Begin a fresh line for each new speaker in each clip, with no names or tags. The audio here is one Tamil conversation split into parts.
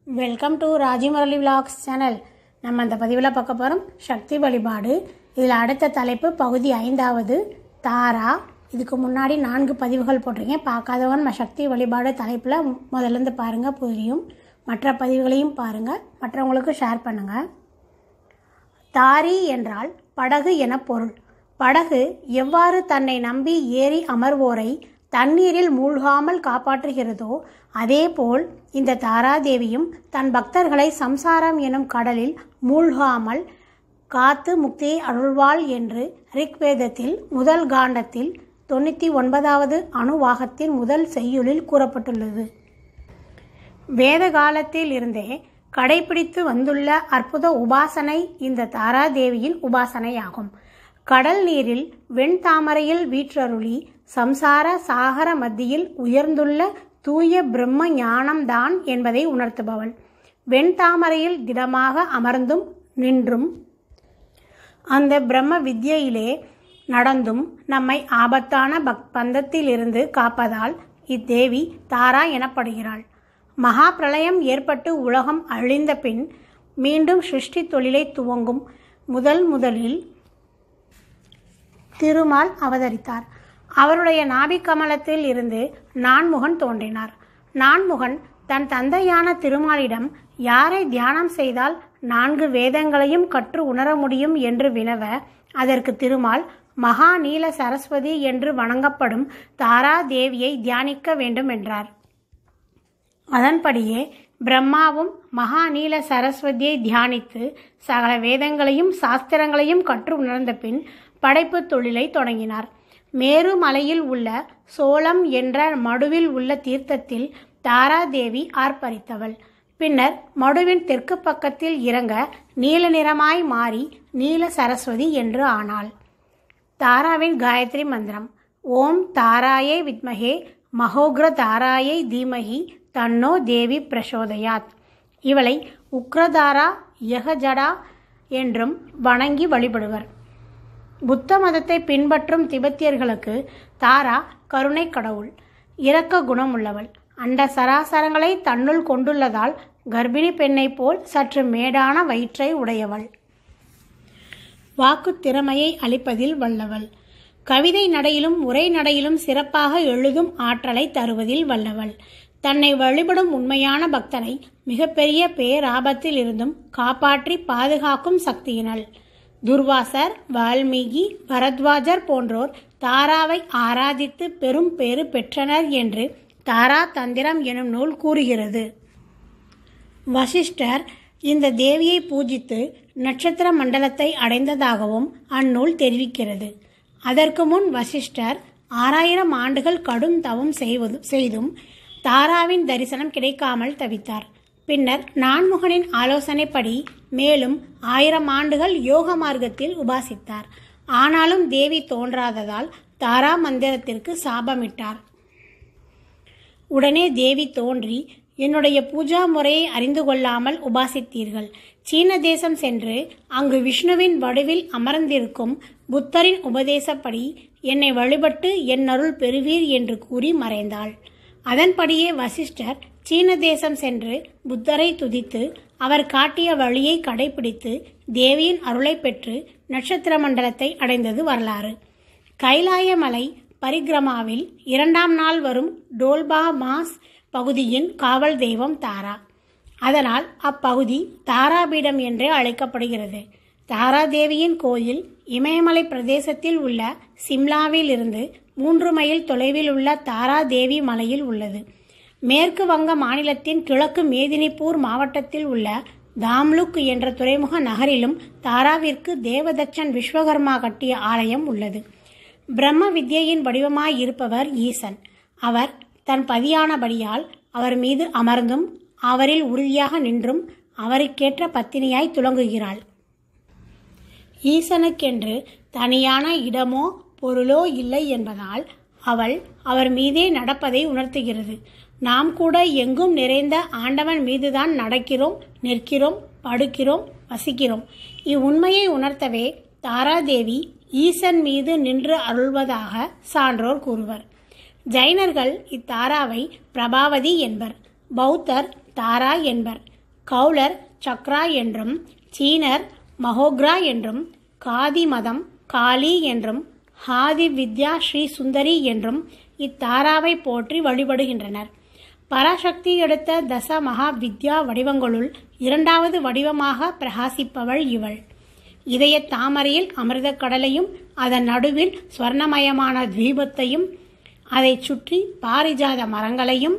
Welcome to Rajimurali vlogs channel. நம்ம அந்த பதிவில் பார்க்க போகிறோம் சக்தி வழிபாடு. இதில் அடுத்த தலைப்பு பகுதி 5வது தாரா. இதுக்கு முன்னாடி 4 பதிவுகள் போட்டிருக்கேன். பார்க்காதவங்க நம்ம சக்தி வழிபாடு தலைப்பில் முதல்லேருந்து பாருங்கள், புரியும். மற்ற பதிவுகளையும் பாருங்கள், மற்றவங்களுக்கு ஷேர் பண்ணுங்கள். தாரி என்றால் படகு என பொருள். படகு எவ்வாறு தன்னை நம்பி ஏறி அமர்வோரை தண்ணீரில் மூழ்காமல் காப்பாற்றுகிறதோ அதேபோல் இந்த தாராதேவியும் தன் பக்தர்களை சம்சாரம் எனும் கடலில் மூழ்காமல் காத்து முக்தியை அருள்வாள் என்று ரிக்வேதத்தில் முதல் காண்டத்தில் 99வது அணுவாகத்தின் முதல் செய்யுளில் கூறப்பட்டுள்ளது. வேத காலத்தில் இருந்தே கடைபிடித்து வந்துள்ள அற்புத உபாசனை இந்த தாராதேவியின் உபாசனையாகும். கடல் நீரில் வெண்தாமரையில் வீற்றருளி சம்சார சாகர மத்தியில் உயர்ந்துள்ள தூய பிரம்ம ஞானம்தான் என்பதை உணர்த்துபவள். வெண்தாமரையில் திடமாக அமர்ந்தும் நின்றும் அந்த பிரம்ம வித்யிலே நடந்தும் நம்மை ஆபத்தான பந்தத்திலிருந்து காப்பதால் இத்தேவி தாரா எனப்படுகிறாள். மகா பிரளயம் ஏற்பட்டு உலகம் அழிந்த பின் மீண்டும் சிருஷ்டி தொழிலை துவங்கும் முதலில் திருமால் அவதரித்தார். அவருடைய நாபிக்கமலத்தில் இருந்து நான்முகன் தோன்றினார். நான்முகன் தன் தந்தையான திருமாலிடம் யாரை தியானம் செய்தால் 4 வேதங்களையும் கற்று உணர முடியும் என்று வினவ, அதற்கு திருமால் மகா நீல சரஸ்வதி என்று வணங்கப்படும் தாராதேவியை தியானிக்க வேண்டும் என்றார். அதன்படியே பிரம்மாவும் மகா நீல சரஸ்வதியை தியானித்து சகல வேதங்களையும் சாஸ்திரங்களையும் கற்று உணர்ந்த பின் படைப்பு தொழிலை தொடங்கினார். மேரு மலையில் உள்ள சோளம் என்ற மடுவில் உள்ள தீர்த்தத்தில் தாராதேவி ஆர்ப்பரித்தவள். பின்னர் மடுவின் தெற்கு பக்கத்தில் இறங்க நீல நிறமாய் மாறி நீல சரஸ்வதி என்று ஆனாள். தாராவின் காயத்ரி மந்திரம்: ஓம் தாராயை வித்மகே மகோக்ர தாராயை தீமகி தன்னோ தேவி பிரசோதயாத். இவளை உக்ரதாரா யகஜடா என்றும் வணங்கி வழிபடுவர். புத்த மதத்தை பின்பற்றும் திபெத்தியர்களுக்கு தாரா கருணை கடவுள், இரக்க குணம் உள்ளவள். அண்ட சராசரங்களை தன்னுள் கொண்டுள்ளதால் கர்ப்பிணி பெண்ணை போல் சற்று மேடான வயிற்றை உடையவள். வாக்கு திறமையை அளிப்பதில் வல்லவள். கவிதை நடையிலும் உரை நடையிலும் சிறப்பாக எழுதும் ஆற்றலை தருவதில் வல்லவள். தன்னை வழிபடும் உண்மையான பக்தனை மிகப்பெரிய பேராபத்தில் இருந்தும் காப்பாற்றி பாதுகாக்கும் சக்தியினள். துர்வாசர், வால்மீகி, பரத்வாஜர் போன்றோர் தாராவை ஆராதித்து பெரும் பேறு பெற்றனர் என்று தாரா தந்திரம் எனும் நூல் கூறுகிறது. வசிஷ்டர் இந்த தேவியை பூஜித்து நட்சத்திர மண்டலத்தை அடைந்ததாகவும் அந்நூல் தெரிவிக்கிறது. அதற்கு முன் வசிஷ்டர் 6000 ஆண்டுகள் கடும் தவம் செய்தும் தாராவின் தரிசனம் கிடைக்காமல் தவித்தார். பின்னர் நான்முகனின் ஆலோசனைப்படி மேலும் 1000 ஆண்டுகள் யோக மார்க்கத்தில் உபாசித்தார். ஆனாலும் தேவி தோன்றாததால் தாரா மந்திரத்திற்கு சாபமிட்டார். உடனே தேவி தோன்றி, என்னுடைய பூஜா முறையை அறிந்து கொள்ளாமல் உபாசித்தீர்கள். சீன தேசம் சென்று அங்கு விஷ்ணுவின் வடிவில் அமர்ந்திருக்கும் புத்தரின் உபதேசப்படி என்னை வழிபட்டு என் அருள் பெறுவீர் என்று கூறி மறைந்தாள். அதன்படியே வசிஷ்டர் சீன தேசம் சென்று புத்தரை துதித்து அவர் காட்டிய வழியை கடைபிடித்து தேவியின் அருளை பெற்று நட்சத்திர மண்டலத்தை அடைந்தது வரலாறு. கைலாய மலை பரிகிரமாவில் 2ஆம் நாள் வரும் டோல்பா மாஸ் பகுதியின் காவல் தெய்வம் தாரா. அதனால் அப்பகுதி தாராபீடம் என்றே அழைக்கப்படுகிறது. தாராதேவியின் கோயில் இமயமலை பிரதேசத்தில் உள்ள சிம்லாவில் இருந்து 3 மைல் தொலைவில் உள்ள தாராதேவி மலையில் உள்ளது. மேற்கு வங்க மாநிலத்தின் கிழக்கு மேதினிபூர் மாவட்டத்தில் உள்ள தாம்லுக் என்ற துறைமுக நகரிலும் தாராவிற்கு தேவதச்சன் விஸ்வகர்மா கட்டிய ஆலயம் உள்ளது. பிரம்ம வித்யின் வடிவமாய் இருப்பவர் ஈசன். அவர் தன் பதியானபடியால் அவர் மீது அமர்ந்தும் அவரில் உறுதியாக நின்றும் அவருக்கேற்ற பத்தினியாய் துலங்குகிறாள். ஈசனுக்கென்று தனியான இடமோ பொருளோ இல்லை என்பதால் அவள் அவர் மீதே நடப்பதை உணர்த்துகிறது. நாம் கூட எங்கும் நிறைந்த ஆண்டவன் மீதுதான் நடக்கிறோம், நிற்கிறோம், படுக்கிறோம், வசிக்கிறோம். இவ்வுண்மையை உணர்த்தவே தாராதேவி ஈசன் மீது நின்று அருள்வதாக சான்றோர் கூறுவர். ஜைனர்கள் இத்தாராவை பிரபாவதி என்பர், பௌத்தர் தாரா என்பர். கௌலர் சக்ரா என்றும், சீனர் மகோக்ரா என்றும், காதி மதம் காளி என்றும், ஹாதி வித்யா ஸ்ரீ சுந்தரி என்றும் இத்தாராவை போற்றி வழிபடுகின்றனர். பராசக்தி எடுத்த தச மகா வித்யா வடிவங்களுள் இரண்டாவது வடிவமாக பிரகாசிப்பவள் இவள். இதய தாமரையில் அமிர்த கடலையும், அதன் நடுவில் ஸ்வர்ணமயமான தீபத்தையும், அதை சுற்றி பாரிஜாத மரங்களையும்,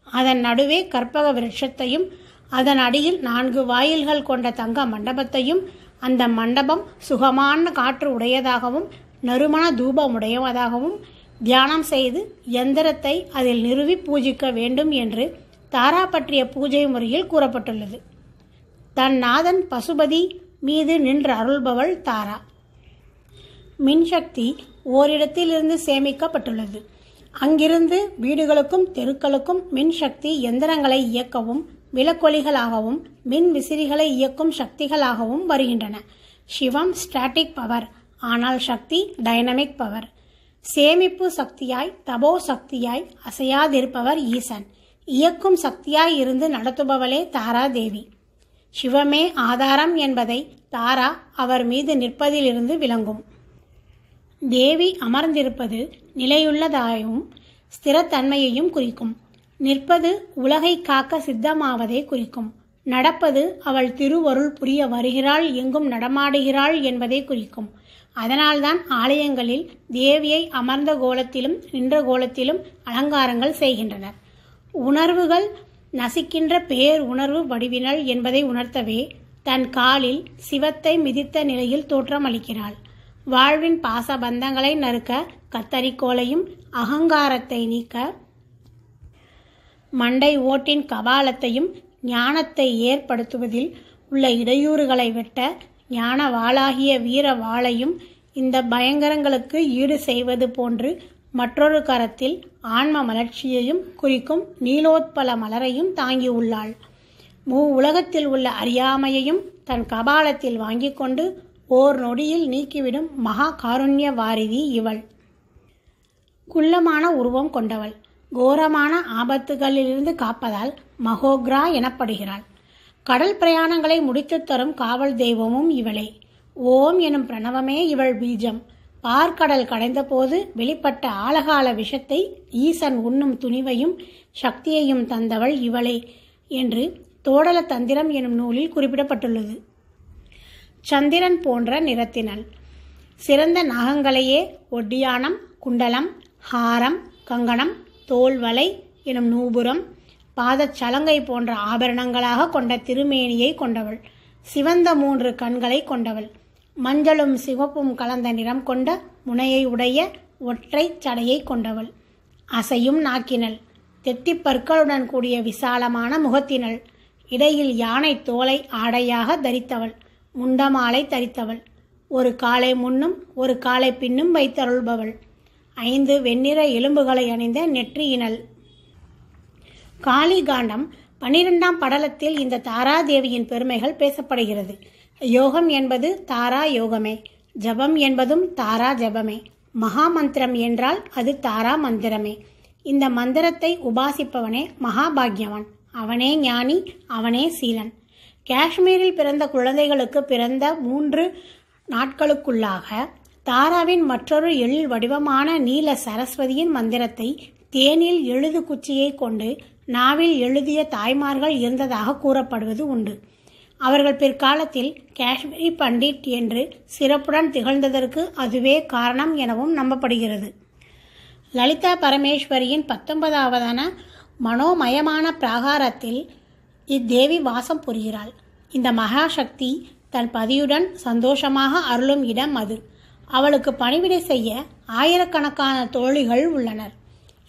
அதன் நடுவே கற்பக விருட்சத்தையும், அதன் அடியில் 4 வாயில்கள் கொண்ட தங்க மண்டபத்தையும், அந்த மண்டபம் சுகமான காற்று உடையதாகவும் நறுமண தூபம் உடையதாகவும் தியானம் செய்து யந்திரத்தை அதில் நிறுவி பூஜிக்க வேண்டும் என்று தாரா பற்றிய பூஜை முறையில் கூறப்பட்டுள்ளது. தன் நாதன் பசுபதி மீது நின்று அருள்பவள் தாரா. மின்சக்தி ஓரிடத்திலிருந்து சேமிக்கப்பட்டுள்ளது. அங்கிருந்து வீடுகளுக்கும் தெருக்களுக்கும் மின்சக்தி எந்திரங்களை இயக்கவும், விளக்கொலிகளாகவும், மின் விசிறிகளை இயக்கும் சக்திகளாகவும் வருகின்றன. சிவம் ஸ்டாட்டிக் பவர், ஆனால் சக்தி டைனமிக் பவர். சேமிப்பு சக்தியாய், தபோ சக்தியாய் அசையாதிருப்பவர் ஈசன். இயக்கும் சக்தியாய் இருந்து நடத்துபவளே தாரா தேவி. சிவமே ஆதாரம் என்பதை தாரா அவர் மீது நிற்பதிலிருந்து விளங்கும். தேவி அமர்ந்திருப்பது நிலையுள்ளதாயும் ஸ்திரத்தன்மையையும் குறிக்கும். நிற்பது உலகை காக்க சித்தமாவதை குறிக்கும். நடப்பது அவள் திருவருள் புரிய வருகிறாள், எங்கும் நடமாடுகிறாள் என்பதை குறிக்கும். அதனால்தான் ஆலயங்களில் தேவியை அமர்ந்த கோலத்திலும் நின்ற கோலத்திலும் அலங்காரங்கள் செய்கின்றனர். உணர்வுகள் நசிக்கின்ற பேர் உணர்வு வடிவினள் என்பதை உணர்த்தவே தன் காலில் சிவத்தை மிதித்த நிலையில் தோற்றமளிக்கிறாள். வாழ்வின் பாசபந்தங்களை நறுக்க கத்தரிக்கோலையும், அகங்காரத்தை நீக்க மண்டை ஓட்டின் கபாலத்தையும், ஞானத்தை ஏற்படுத்துவதில் உள்ள இடையூறுகளை வெட்ட ஞான வாளாகிய வீர வாளையும் இந்த பயங்கரங்களுக்கு ஈடு செய்வது போன்று மற்றொரு கரத்தில் ஆன்ம மலர்ச்சியையும் குறிக்கும் நீலோத்பல மலரையும் தாங்கி உள்ளாள். உலகத்தில் உள்ள அறியாமையையும் தன் கபாலத்தில் வாங்கி கொண்டு ஓர் நொடியில் நீக்கிவிடும் மகா காருண்ய வாரிதி இவள். குள்ளமான உருவம் கொண்டவள். கோரமான ஆபத்துகளிலிருந்து காப்பதால் மகோக்ரா எனப்படுகிறாள். கடல் பிரயாணங்களை முடித்து தரும் காவல் தெய்வமும் இவளே. ஓம் எனும் பிரணவமே இவள் பீஜம். பார்க்கடல் கடைந்த போது வெளிப்பட்ட ஆழகால விஷத்தை ஈசன் உண்ணும் துணிவையும் சக்தியையும் தந்தவள் இவளே என்று தோடல தந்திரம் எனும் நூலில் குறிப்பிடப்பட்டுள்ளது. சந்திரன் போன்ற நிறத்தினள். சிறந்த நாகங்களையே ஒட்டியானம், குண்டலம், ஹாரம், கங்கணம், தோல்வலை எனும் நூபுரம், பாதச்சலங்கை போன்ற ஆபரணங்களாக கொண்ட திருமேனியை கொண்டவள். சிவந்த 3 கண்களை கொண்டவள். மஞ்சளும் சிவப்பும் கலந்த நிறம் கொண்ட முனையை உடைய ஒற்றை சடையை கொண்டவள். அசையும் நாக்கினள். தெத்திப்பற்களுடன் கூடிய விசாலமான முகத்தினள். இடையில் யானை தோலை ஆடையாக தரித்தவள். முண்டமாலை தரித்தவள். ஒரு காலை முன்னும் ஒரு காலை பின்னும் வைத்தருள்பவள். 5 வெண்ணிற எலும்புகளை அணிந்த நெற்றியினள். காளிகாண்டம் 12ஆம் படலத்தில் இந்த தாராதேவியின் பெருமைகள் பேசப்படுகிறது. யோகம் என்பது தாரா யோகமே. ஜபம் என்பதும் தாரா ஜபமே. மகா மந்திரம் என்றால் அது தாரா மந்திரமே. இந்த மந்திரத்தை உபாசிப்பவனே மகாபாக்யவான். அவனே ஞானி, அவனே சீலன். காஷ்மீரில் பிறந்த குழந்தைகளுக்கு பிறந்த 3 நாட்களுக்குள்ளாக தாராவின் மற்றொரு எழில் வடிவமான நீல சரஸ்வதியின் மந்திரத்தை தேனில் எழுது குச்சியை கொண்டு நாவில் எழுதிய தாய்மார்கள் இருந்ததாக கூறப்படுவது உண்டு. அவர்கள் பிற்காலத்தில் காஷ்மீரி பண்டிட் என்று சிறப்புடன் திகழ்ந்ததற்கு அதுவே காரணம் எனவும் நம்பப்படுகிறது. லலிதா பரமேஸ்வரியின் 19ஆவதான மனோமயமான பிராகாரத்தில் இத்தேவி வாசம் புரிகிறாள். இந்த மகாசக்தி தன் பதியுடன் சந்தோஷமாக அருளும் இடம் அது. அவளுக்கு பணிவிடை செய்ய ஆயிரக்கணக்கான தோழிகள் உள்ளனர்.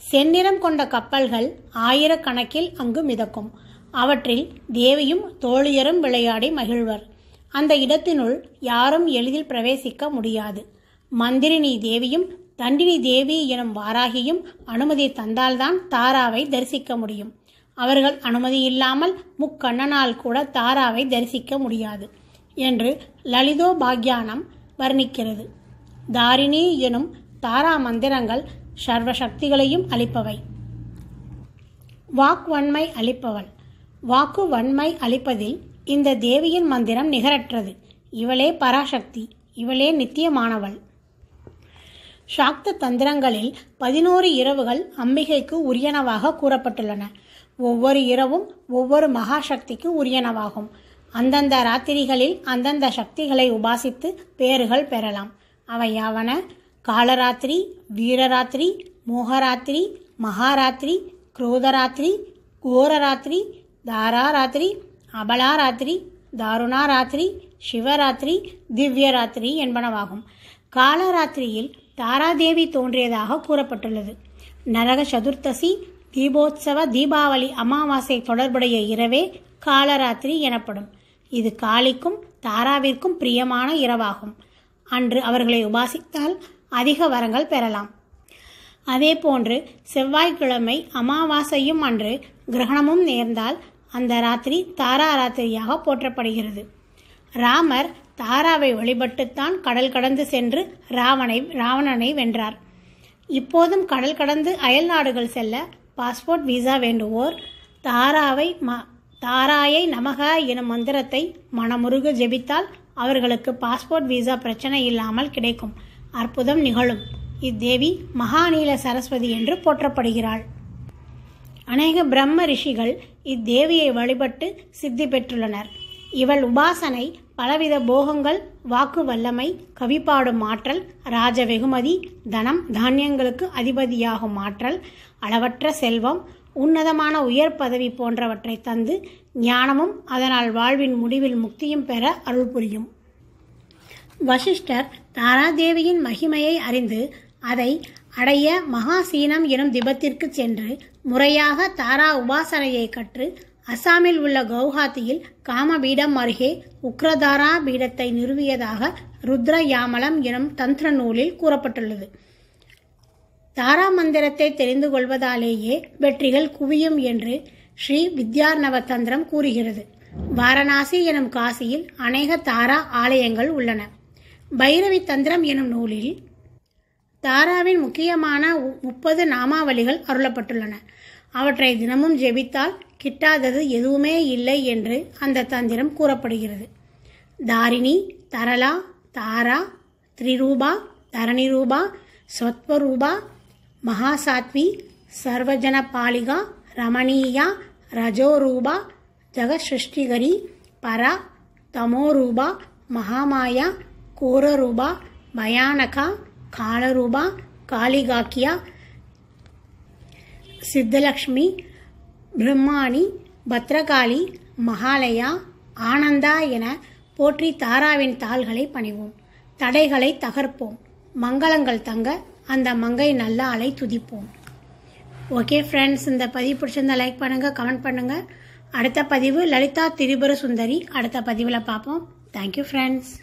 செந்நிறம் கொண்ட கப்பல்கள் ஆயிரக்கணக்கில் அங்கு மிதக்கும். அவற்றில் தேவியும் தோழியரும் விளையாடி மகிழ்வர். அந்த இடத்தினுள் யாரும் எளிதில் பிரவேசிக்க முடியாது. மந்திரினி தேவியும் தண்டினி தேவி எனும் வாராகியும் அனுமதி தந்தால்தான் தாராவை தரிசிக்க முடியும். அவர்கள் அனுமதி இல்லாமல் முக்கண்ணனால் கூட தாராவை தரிசிக்க முடியாது என்று லலிதோபாக்யானம் வர்ணிக்கிறது. தாரிணி எனும் தாரா மந்திரங்கள் சர்வ சக்திகளையும் அளிப்பவை. வாக்வன்மை அளிப்பவள். வாக்கு வன்மை அளிப்பதில் இந்த தேவியின் மந்திரம் நிகரற்றது. இவளே பராசக்தி, இவளே நித்தியமானவள். சாக்த தந்திரங்களில் 11 இரவுகள் அம்பிகைக்கு உரியனவாக கூறப்பட்டுள்ளன. ஒவ்வொரு இரவும் ஒவ்வொரு மகாசக்திக்கு உரியனவாகும். அந்தந்த ராத்திரிகளில் அந்தந்த சக்திகளை உபாசித்து பேறுகள் பெறலாம். அவை யாவன: காலராத்திரி, வீரராத்திரி, மோகராத்திரி, மகாராத்திரி, குரோதராத்திரி, கோரராத்திரி, தாராராத்திரி, அபலாராத்திரி, தாருணாராத்திரி, சிவராத்திரி, திவ்யராத்திரி என்பனவாகும். காலராத்திரியில் தாராதேவி தோன்றியதாக கூறப்பட்டுள்ளது. நரக சதுர்த்தசி, தீபோத்சவ, தீபாவளி, அமாவாசை தொடர்புடைய இரவே காலராத்திரி எனப்படும். இது காளிக்கும் தாராவிற்கும் பிரியமான இரவாகும். அன்று அவர்களை உபாசித்தால் அதிக வரங்கள் பெறலாம். அதேபோன்று செவ்வாய்க்கிழமை அமாவாசையும் அன்று கிரகணமும் நேர்ந்தால் அந்த ராத்திரி தாரா ராத்திரியாக போற்றப்படுகிறது. ராமர் தாராவை வழிபட்டுத்தான் கடல் கடந்து சென்று ராவணனை வென்றார். இப்போதும் கடல் கடந்து அயல் நாடுகள் செல்ல பாஸ்போர்ட் விசா வேண்டுவோர் தாராயை நமக எனும் மந்திரத்தை மனமுருக ஜெபித்தால் அவர்களுக்கு பாஸ்போர்ட் விசா பிரச்சனை இல்லாமல் கிடைக்கும். அற்புதம் நிகழும். இத்தேவி மகாநீல சரஸ்வதி என்று போற்றப்படுகிறாள். அநேக பிரம்ம ரிஷிகள் இத்தேவியை வழிபட்டு சித்தி பெற்றுள்ளனர். இவள் உபாசனை பலவித போகங்கள், வாக்கு வல்லமை, கவிப்பாடும் ஆற்றல், ராஜ வெகுமதி, தனம் தானியங்களுக்கு அதிபதியாகும் ஆற்றல், அளவற்ற செல்வம், உன்னதமான உயர் பதவி போன்றவற்றை தந்து ஞானமும் அதனால் வாழ்வின் முடிவில் முக்தியும் பெற அருள் புரியும். வசிஷ்டர் தாராதேவியின் மகிமையை அறிந்து அதை அடைய மகாசீனம் எனும் திபத்திற்கு சென்று முறையாக தாரா உபாசனையை கற்று அசாமில் உள்ள கவுஹாத்தியில் காமபீடம் அருகே உக்ரதாரா பீடத்தை நிறுவியதாக ருத்ர யாமலம் எனும் தந்திர நூலில் கூறப்பட்டுள்ளது. தாரா மந்திரத்தை தெரிந்து கொள்வதாலேயே வெற்றிகள் குவியும் என்று ஸ்ரீ வித்யார்ணவ தந்திரம் கூறுகிறது. வாரணாசி எனும் காசியில் அநேக தாரா ஆலயங்கள் உள்ளன. பைரவி தந்திரம் எனும் நூலில் தாராவின் முக்கியமான 30 நாமாவளிகள் அருளப்பட்டுள்ளன. அவற்றை தினமும் ஜெபித்தால் கிட்டாதது எதுவுமே இல்லை என்று அந்த தந்திரம் கூறப்படுகிறது. தாரிணி, தரலா, தாரா, திரிரூபா, தரணிரூபா, ஸ்வத்வரூபா, மகாசாத்வி, சர்வஜன பாலிகா, ரமணீயா, ரஜோரூபா, ஜெகசிருஷ்டிகரி, பரா, தமோரூபா, மகாமாயா, கோரரூபா, பயானகா, காலரூபா, காளிகாக்கியா, சித்தலக்ஷ்மி, பிரம்மாணி, பத்ரகாளி, மகாலயா, ஆனந்தா என போற்றி தாராவின் தாள்களை பணிவோம். தடைகளை தகர்ப்போம். மங்களங்கள் தங்க அந்த மங்கை நல்லாளை துதிப்போம். ஓகே ஃப்ரெண்ட்ஸ், இந்த பதிவு பிடிச்சிருந்தா லைக் பண்ணுங்கள், கமெண்ட் பண்ணுங்கள். அடுத்த பதிவு லலிதா திரிபுர சுந்தரி அடுத்த பதிவில் பார்ப்போம். Thank you friends.